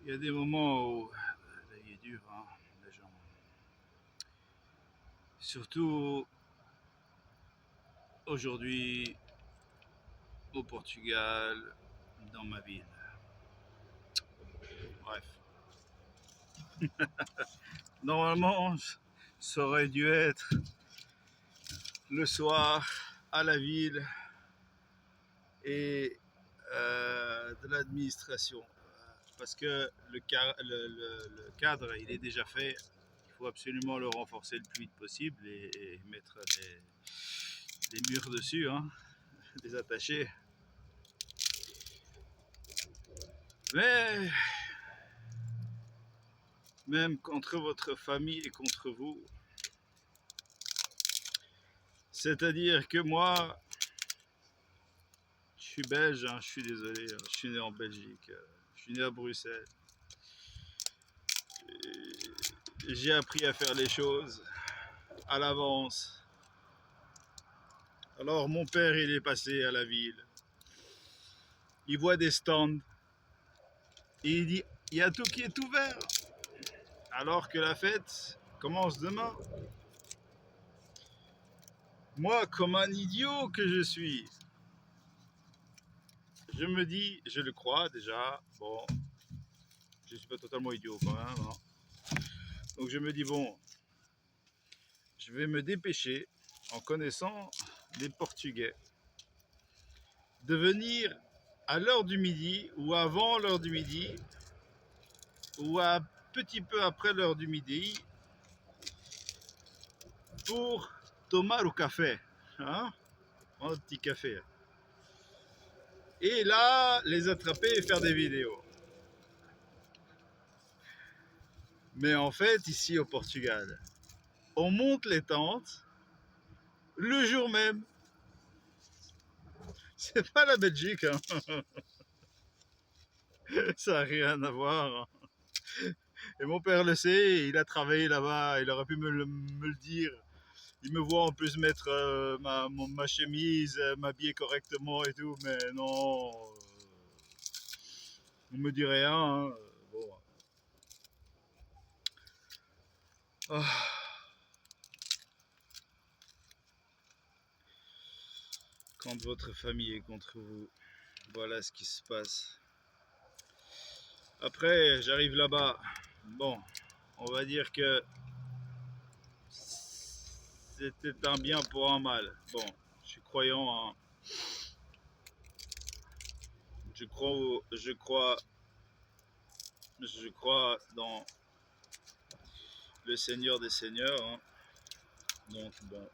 Il y a des moments où la vie est dure, hein, les gens. Surtout aujourd'hui au Portugal, dans ma ville. Bref. Normalement, ça aurait dû être le soir à la ville et de l'administration. Parce que le cadre, il est déjà fait. Il faut absolument le renforcer le plus vite possible et mettre des murs dessus, hein, des attachés. Mais même contre votre famille et contre vous, c'est-à-dire que moi, je suis belge, hein, je suis désolé, je suis né en Belgique, je suis né à Bruxelles. J'ai appris à faire les choses à l'avance. Alors mon père, il est passé à la ville. Il voit des stands et il dit, il y a tout qui est ouvert. Alors que la fête commence demain. Moi, comme un idiot que je suis, je me dis, je le crois déjà, bon, je suis pas totalement idiot quand même, hein. Donc je me dis, bon, je vais me dépêcher, en connaissant les Portugais, de venir à l'heure du midi ou avant l'heure du midi ou un petit peu après l'heure du midi pour tomar le café, hein, un petit café. Et là, les attraper et faire des vidéos. Mais en fait, ici au Portugal, on monte les tentes le jour même. C'est pas la Belgique, hein. Ça n'a rien à voir. Et mon père le sait, il a travaillé là-bas, il aurait pu me le dire. Il me voit en plus mettre ma chemise, m'habiller correctement et tout, mais non, on me dit rien, hein. Bon. Ah. Quand votre famille est contre vous, voilà ce qui se passe. Après, j'arrive là-bas. Bon, on va dire que c'était un bien pour un mal. Bon, je suis croyant, hein. Je crois dans le Seigneur des Seigneurs, hein. Donc bon,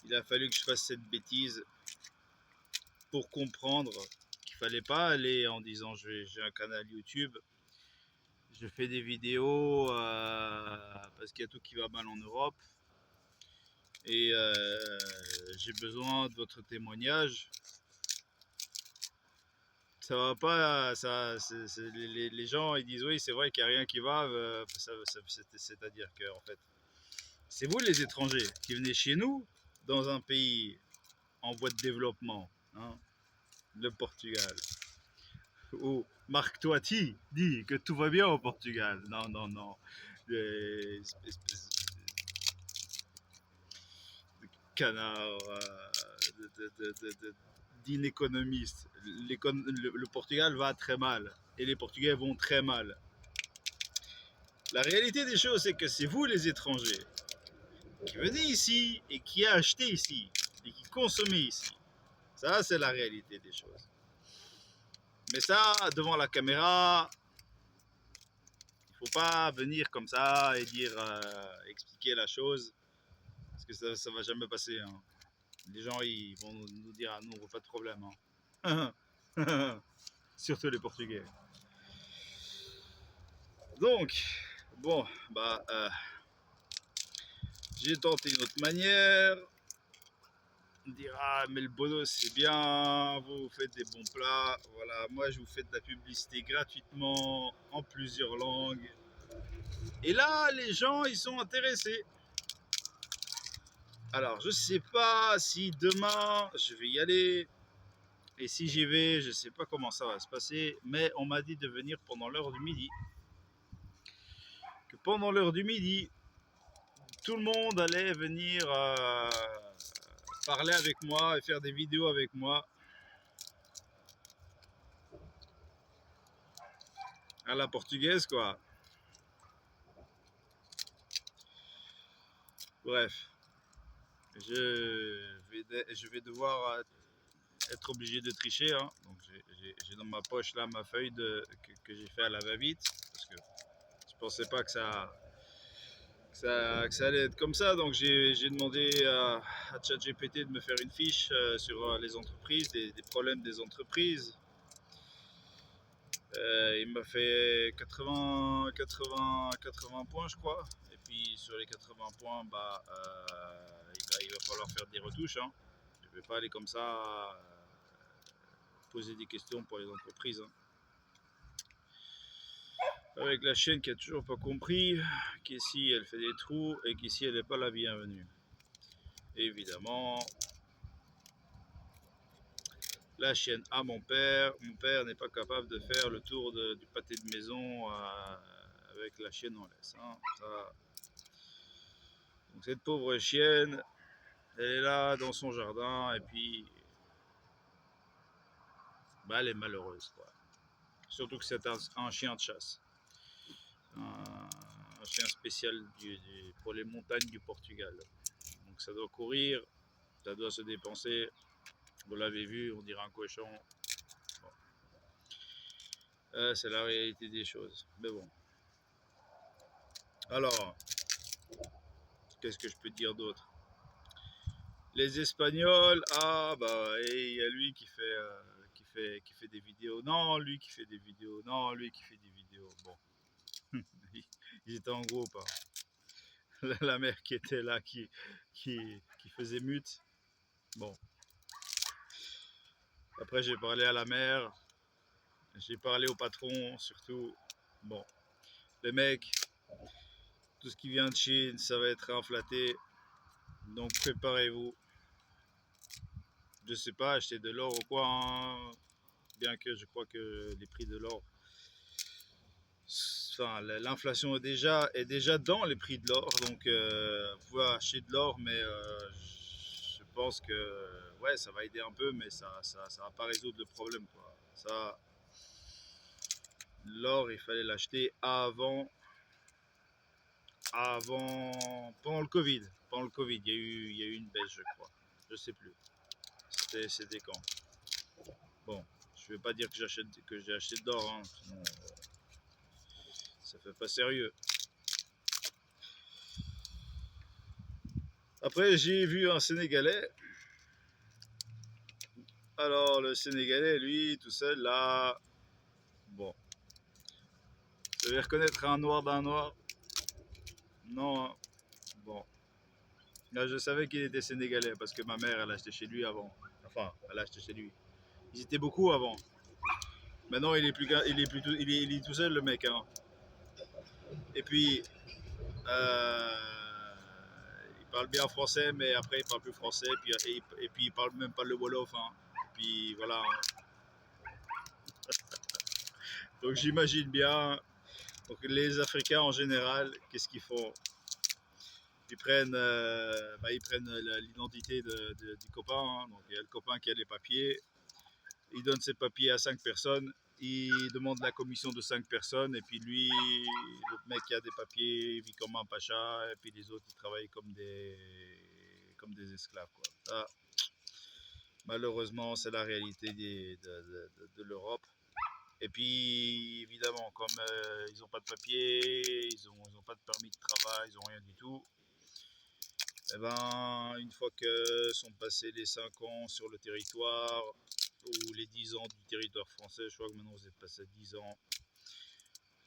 il a fallu que je fasse cette bêtise pour comprendre qu'il fallait pas aller en disant j'ai un canal YouTube, je fais des vidéos parce qu'il y a tout qui va mal en Europe et j'ai besoin de votre témoignage. Ça va pas, les gens ils disent oui c'est vrai qu'il n'y a rien qui va, c'est-à-dire que en fait c'est vous les étrangers qui venez chez nous dans un pays en voie de développement, hein, le Portugal, où Marc Toiti dit que tout va bien au Portugal. Non, non, non. Espèce de canard, d'inéconomiste. Le Portugal va très mal et les Portugais vont très mal. La réalité des choses, c'est que c'est vous les étrangers qui venez ici et qui achetez ici et qui consommez ici. Ça, c'est la réalité des choses. Mais ça, devant la caméra, il faut pas venir comme ça et dire, expliquer la chose, parce que ça va jamais passer, hein. Les gens, ils vont nous dire, ah non, pas de problème, hein. Surtout les Portugais. Donc, bon, j'ai tenté une autre manière. Dire, ah, mais le bono, c'est bien, vous faites des bons plats. Voilà, moi, je vous fais de la publicité gratuitement, en plusieurs langues. Et là, les gens, ils sont intéressés. Alors, je sais pas si demain, je vais y aller. Et si j'y vais, je sais pas comment ça va se passer, mais on m'a dit de venir pendant l'heure du midi. Que pendant l'heure du midi, tout le monde allait venir parler avec moi et faire des vidéos avec moi à la portugaise, quoi. Bref, je vais devoir être obligé de tricher, hein. Donc j'ai dans ma poche là ma feuille que j'ai fait à la va-vite parce que je pensais pas que ça allait être comme ça. Donc j'ai demandé à ChatGPT de me faire une fiche sur les entreprises, des problèmes des entreprises. Il m'a fait 80 points, je crois. Et puis sur les 80 points, il va falloir faire des retouches, hein. Je ne vais pas aller comme ça poser des questions pour les entreprises, hein. Avec la chienne qui a toujours pas compris qu'ici elle fait des trous et qu'ici elle n'est pas la bienvenue. Évidemment, la chienne à mon père. Mon père n'est pas capable de faire le tour du pâté de maison avec la chienne en laisse, hein. Donc cette pauvre chienne, elle est là dans son jardin et puis elle est malheureuse, quoi. Surtout que c'est un chien de chasse. Un chien spécial pour les montagnes du Portugal. Donc ça doit courir, ça doit se dépenser. Vous l'avez vu, on dirait un cochon. Bon. C'est la réalité des choses. Mais bon. Alors, qu'est-ce que je peux dire d'autre? Les Espagnols, il y a lui qui fait des vidéos. Non, lui qui fait des vidéos. Non, lui qui fait des vidéos. Bon, ils étaient en groupe, hein. La mère qui était là, qui faisait mute. Bon. Après, j'ai parlé à la mère. J'ai parlé au patron, surtout. Bon, les mecs, tout ce qui vient de Chine, ça va être inflaté. Donc préparez-vous. Je sais pas, acheter de l'or ou quoi, hein. Bien que je crois que les prix de l'or, enfin l'inflation est déjà dans les prix de l'or, donc vous pouvez acheter de l'or, mais je pense que ouais, ça va aider un peu, mais ça va pas résoudre le problème, quoi. Ça, l'or, il fallait l'acheter pendant le Covid. Pendant le Covid, il y a eu une baisse, je crois. Je sais plus. C'était quand. Bon, je vais pas dire que j'ai acheté d'or, hein, sinon ça fait pas sérieux. Après, j'ai vu un Sénégalais. Alors, le Sénégalais, lui, tout seul, là, bon, je vais reconnaître un noir d'un noir. Non, hein. Bon, là, je savais qu'il était Sénégalais parce que ma mère, elle achetait chez lui avant. Enfin, elle achetait chez lui. Ils étaient beaucoup avant. Maintenant, il est tout seul, le mec, hein. Et puis, euh, il parle bien français, mais après, il parle plus français. Et puis il parle même pas le Wolof, hein. Et puis, voilà, hein. Donc, j'imagine bien. Donc, les Africains, en général, qu'est-ce qu'ils font? Ils prennent l'identité du copain, hein. Donc, il y a le copain qui a les papiers. Il donne ses papiers à 5 personnes. Il demande la commission de 5 personnes. Et puis lui, l'autre mec qui a des papiers, il vit comme un pacha. Et puis les autres, ils travaillent comme des esclaves, quoi. Ça, malheureusement, c'est la réalité de l'Europe. Et puis, évidemment, comme ils n'ont pas de papier, ils ont pas de permis de travail, ils n'ont rien du tout. Et ben, une fois que sont passés les 5 ans sur le territoire, ou les 10 ans du territoire français, je crois que maintenant vous êtes passé à 10 ans.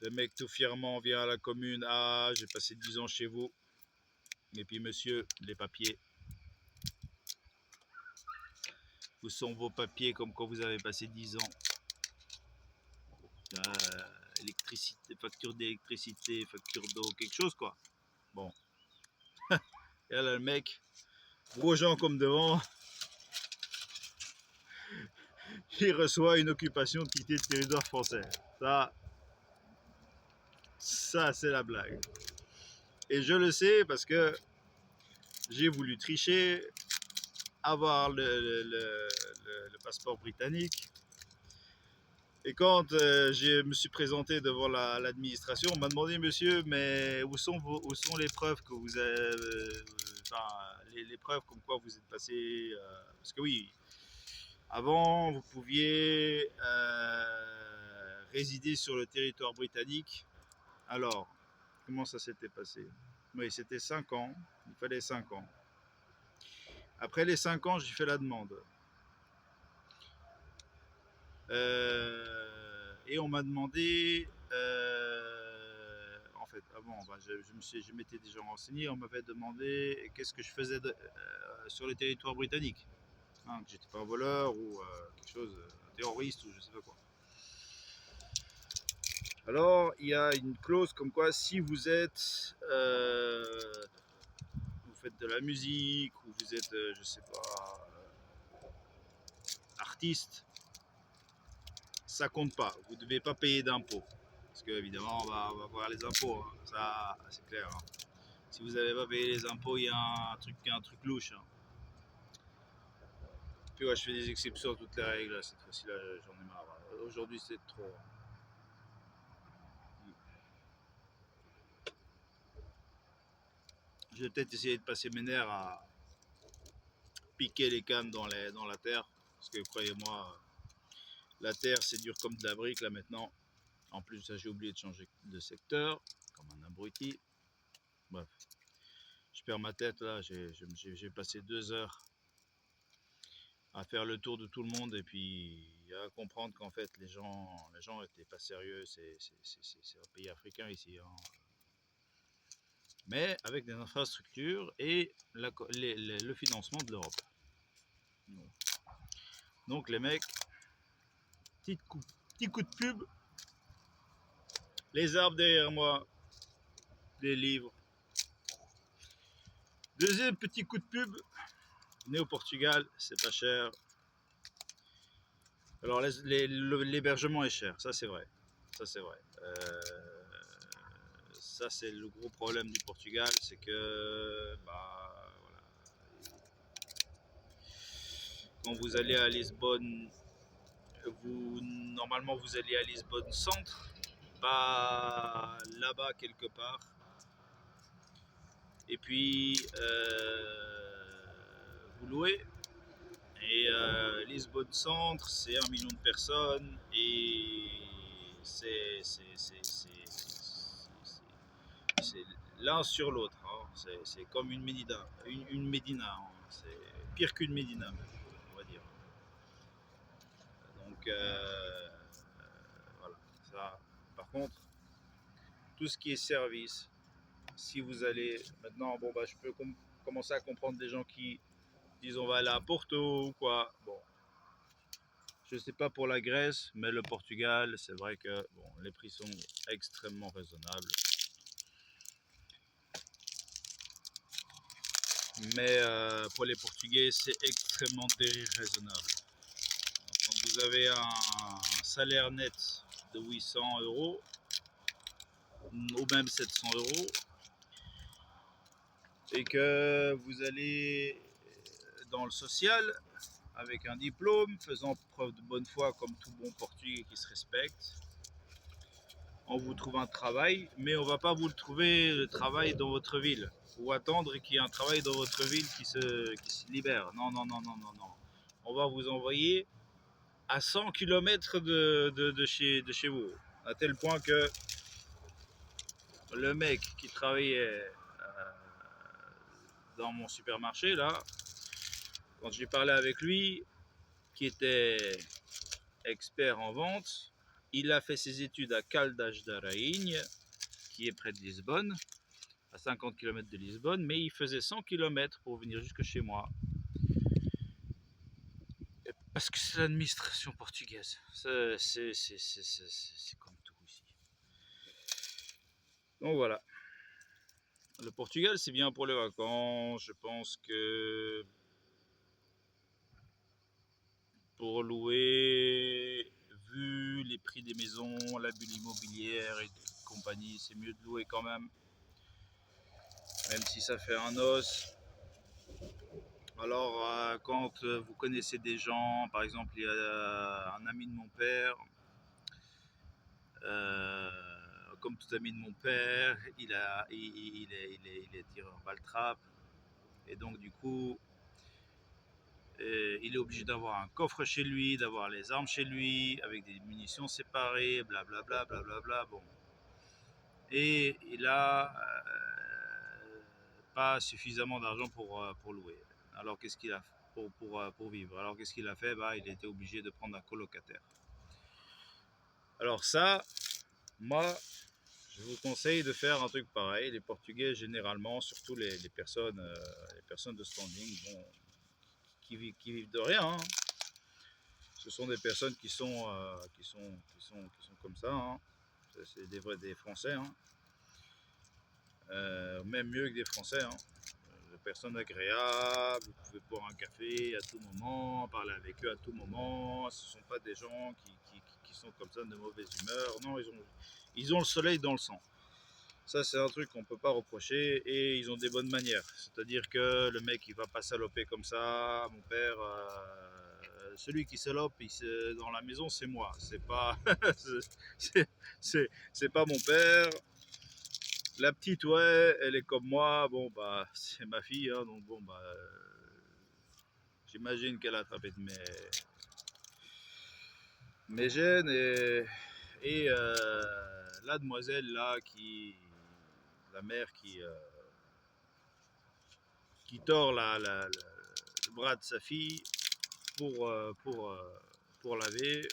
Le mec tout fièrement vient à la commune, ah, j'ai passé 10 ans chez vous. Et puis monsieur, les papiers. Où sont vos papiers comme quand vous avez passé 10 ans? Électricité, facture d'électricité, facture d'eau, quelque chose, quoi. Bon. Et là le mec, gros gens comme devant, qui reçoit une occupation de quitter le territoire français. Ça c'est la blague. Et je le sais parce que j'ai voulu tricher, avoir le passeport britannique. Et quand je me suis présenté devant l'administration, on m'a demandé, monsieur, mais où sont les preuves que vous avez, enfin, les preuves comme quoi vous êtes passé, parce que oui, avant vous pouviez résider sur le territoire britannique. Alors, comment ça s'était passé? Oui, c'était 5 ans, il fallait 5 ans. Après les 5 ans, j'ai fait la demande. Et on m'a demandé, en fait, avant, je m'étais déjà renseigné, on m'avait demandé qu'est-ce que je faisais sur le territoire britannique, hein, que j'étais pas un voleur ou quelque chose, un terroriste ou je sais pas quoi. Alors, il y a une clause comme quoi si vous êtes, vous faites de la musique ou vous êtes, je sais pas, artiste, ça compte pas. Vous ne devez pas payer d'impôts. Parce que évidemment, on va voir les impôts. Hein. Ça, c'est clair. Hein. Si vous n'avez pas payé les impôts, il y a un truc louche. Hein. Puis ouais, je fais des exceptions à toutes les règles. Là. Cette fois-ci, là, j'en ai marre. Aujourd'hui, c'est trop. Je vais peut-être essayer de passer mes nerfs à piquer les cannes dans la terre. Parce que croyez-moi, la terre, c'est dur comme de la brique là maintenant. En plus, ça, j'ai oublié de changer de secteur, comme un abruti. Bref, je perds ma tête là. J'ai passé 2 heures à faire le tour de tout le monde et puis à comprendre qu'en fait les gens étaient pas sérieux. C'est un pays africain ici. Hein. Mais avec des infrastructures et le financement de l'Europe. Donc les mecs, petit coup de pub, les arbres derrière moi, des livres. Deuxième petit coup de pub, venez au Portugal, c'est pas cher. Alors l'hébergement est cher, ça c'est vrai. Ça c'est vrai. Ça c'est le gros problème du Portugal, c'est que voilà, quand vous allez à Lisbonne, normalement vous allez à Lisbonne centre, pas là-bas quelque part. Et puis vous louez. Et Lisbonne centre, c'est 1 million de personnes et c'est l'un sur l'autre. Hein. C'est comme une Médina. Une Médina. Hein. C'est pire qu'une Médina, on va dire. Donc, voilà. Ça, par contre, tout ce qui est service, si vous allez. Maintenant, bon, je peux commencer à comprendre des gens qui disent on va aller à Porto ou quoi. Bon. Je ne sais pas pour la Grèce, mais le Portugal, c'est vrai que bon, les prix sont extrêmement raisonnables. Mais pour les Portugais, c'est extrêmement déraisonnable. Quand vous avez un salaire net de 800 euros, ou même 700 euros, et que vous allez dans le social avec un diplôme, faisant preuve de bonne foi comme tout bon Portugais qui se respecte, on vous trouve un travail, mais on ne va pas vous le trouver le travail dans votre ville, ou attendre qu'il y ait un travail dans votre ville qui se libère. Non, non, non, non, non, non. On va vous envoyer à 100 km de chez vous, à tel point que le mec qui travaillait dans mon supermarché, là, quand j'ai parlé avec lui, qui était expert en vente, il a fait ses études à Caldas da Rainha, qui est près de Lisbonne, à 50 km de Lisbonne, mais il faisait 100 km pour venir jusque chez moi. Parce que c'est l'administration portugaise. C'est comme tout ici. Donc voilà. Le Portugal, c'est bien pour les vacances. Je pense que pour louer prix des maisons, la bulle immobilière et compagnie, c'est mieux de louer quand même si ça fait un os. Alors, quand vous connaissez des gens, par exemple, il y a un ami de mon père, comme tout ami de mon père, il est tireur balle trappe, et donc du coup, il est obligé d'avoir un coffre chez lui, d'avoir les armes chez lui, avec des munitions séparées, blablabla, blablabla, bon. Et il a pas suffisamment d'argent pour louer. Alors qu'est-ce qu'il a pour vivre? Alors qu'est-ce qu'il a fait? Bah, il a été obligé de prendre un colocataire. Alors ça, moi, je vous conseille de faire un truc pareil. Les Portugais, généralement, surtout les personnes de standing, bon, qui vivent de rien, hein. Ce sont des personnes qui sont comme ça, hein. C'est des Français, hein. Même mieux que des Français, hein. Des personnes agréables, vous pouvez boire un café à tout moment, parler avec eux à tout moment. Ce ne sont pas des gens qui sont comme ça de mauvaise humeur. Non, ils ont le soleil dans le sang. Ça, c'est un truc qu'on ne peut pas reprocher, et ils ont des bonnes manières. C'est-à-dire que le mec, il va pas saloper comme ça. Mon père, celui qui salope dans la maison, c'est moi. C'est pas, c'est pas mon père. La petite, ouais, elle est comme moi. Bon, bah, c'est ma fille, hein, donc bon, bah, j'imagine qu'elle a attrapé de mes gènes, et la demoiselle là la mère qui tord le bras de sa fille pour laver,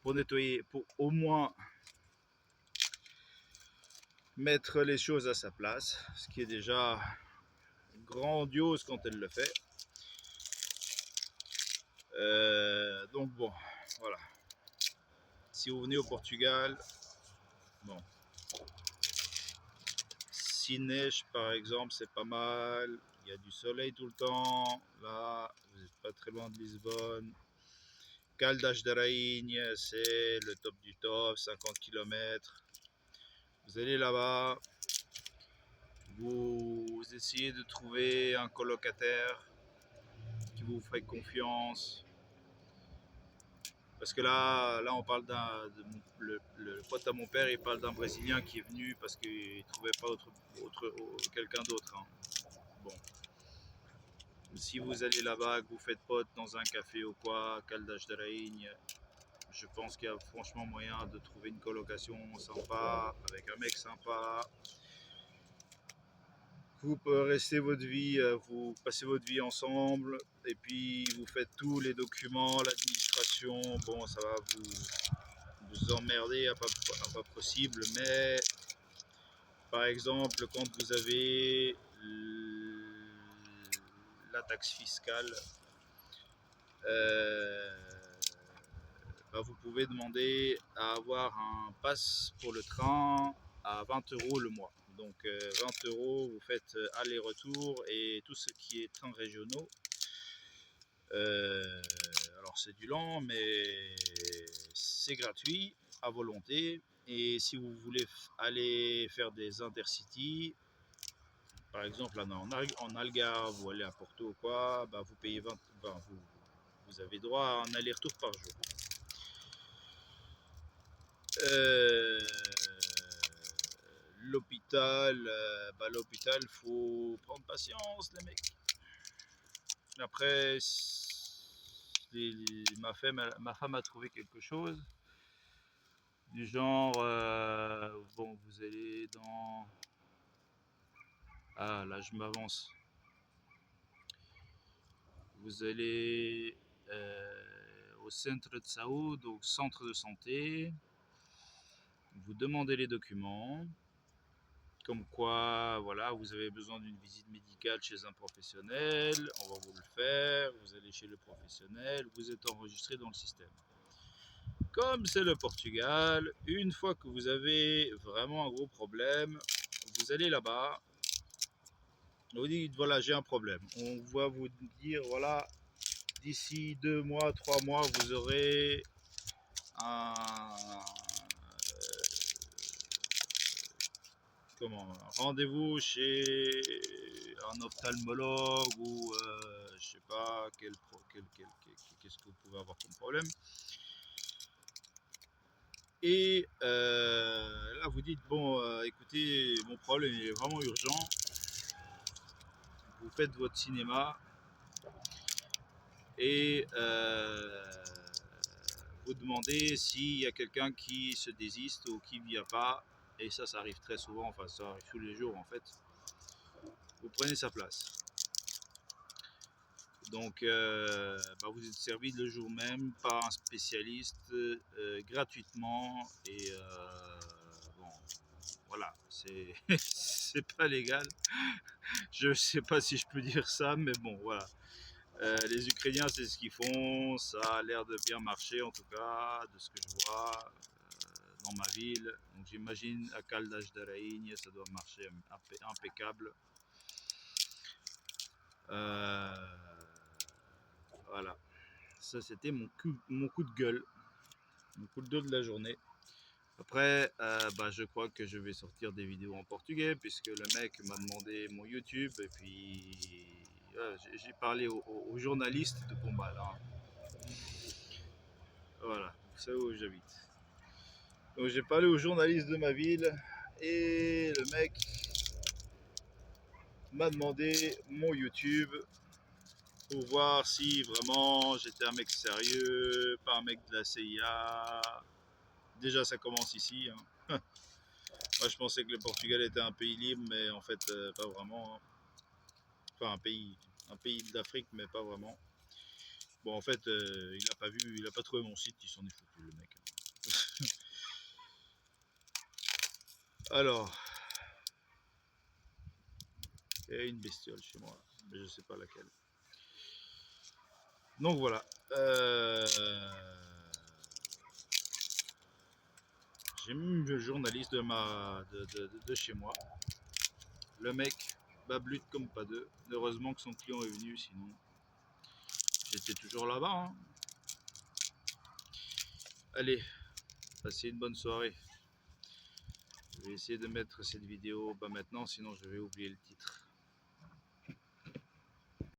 pour nettoyer, pour au moins mettre les choses à sa place, ce qui est déjà grandiose quand elle le fait. Donc bon, voilà. Si vous venez au Portugal, bon, s'il neige par exemple, c'est pas mal. Il y a du soleil tout le temps. Là, vous n'êtes pas très loin de Lisbonne. Caldas da Rainha, c'est le top du top, 50 km. Vous allez là-bas, vous essayez de trouver un colocataire qui vous ferait confiance. Parce que là on parle le pote à mon père, il parle d'un Brésilien qui est venu parce qu'il ne trouvait pas quelqu'un d'autre, hein. Bon. Si vous allez là-bas, que vous faites pote dans un café ou quoi, Caldas da Rainha, je pense qu'il y a franchement moyen de trouver une colocation sympa, avec un mec sympa. Vous pouvez rester votre vie, vous passez votre vie ensemble, et puis vous faites tous les documents, l'administration. Bon, ça va vous emmerder à pas possible, mais par exemple, quand vous avez la taxe fiscale, bah vous pouvez demander à avoir un pass pour le train à 20 € le mois. Donc 20 €, vous faites aller-retour et tout ce qui est trains régionaux. Alors c'est du lent, mais c'est gratuit à volonté. Et si vous voulez aller faire des intercities, par exemple en Algarve ou aller à Porto ou quoi, bah vous payez vous avez droit à un aller-retour par jour. L'hôpital, l'hôpital, faut prendre patience, les mecs. Après, ma femme a trouvé quelque chose du genre, bon, vous allez dans... Ah, là, je m'avance. Vous allez au centre de saúde, au centre de santé. Vous demandez les documents. Comme quoi, voilà, vous avez besoin d'une visite médicale chez un professionnel, on va vous le faire, vous allez chez le professionnel, vous êtes enregistré dans le système. Comme c'est le Portugal, une fois que vous avez vraiment un gros problème, vous allez là-bas, vous dites voilà, j'ai un problème. On va vous dire voilà, d'ici 2 mois, 3 mois, vous aurez un rendez-vous chez un ophtalmologue ou je sais pas qu'est-ce que vous pouvez avoir comme problème. Et là vous dites bon écoutez, mon problème est vraiment urgent. Vous faites votre cinéma et vous demandez s'il y a quelqu'un qui se désiste ou qui ne vient pas, et ça arrive très souvent, enfin ça arrive tous les jours en fait. Vous prenez sa place. Donc vous êtes servi le jour même par un spécialiste gratuitement, et bon voilà, c'est c'est pas légal. Je sais pas si je peux dire ça, mais bon voilà. Les Ukrainiens, c'est ce qu'ils font, ça a l'air de bien marcher en tout cas, de ce que je vois dans ma ville. Donc j'imagine à Caldas de Rainha, ça doit marcher impeccable. Voilà, ça c'était mon coup de gueule, mon coup de gueule de la journée. Après, je crois que je vais sortir des vidéos en portugais puisque le mec m'a demandé mon YouTube, et puis j'ai parlé aux journalistes de Pombal. Hein. Voilà, vous savez où j'habite. Donc j'ai parlé aux journalistes de ma ville et le mec m'a demandé mon YouTube pour voir si vraiment j'étais un mec sérieux, pas un mec de la CIA. Déjà ça commence ici. Hein. Moi je pensais que le Portugal était un pays libre, mais en fait pas vraiment. Hein. Enfin un pays d'Afrique, mais pas vraiment. Bon en fait il a pas trouvé mon site, il s'en est foutu le mec. Alors, il y a une bestiole chez moi, mais je sais pas laquelle. Donc voilà. J'ai mis le journaliste de chez moi. Le mec bablute comme pas deux. Heureusement que son client est venu, sinon j'étais toujours là-bas. Hein. Allez, passez une bonne soirée. Je vais essayer de mettre cette vidéo maintenant, sinon je vais oublier le titre.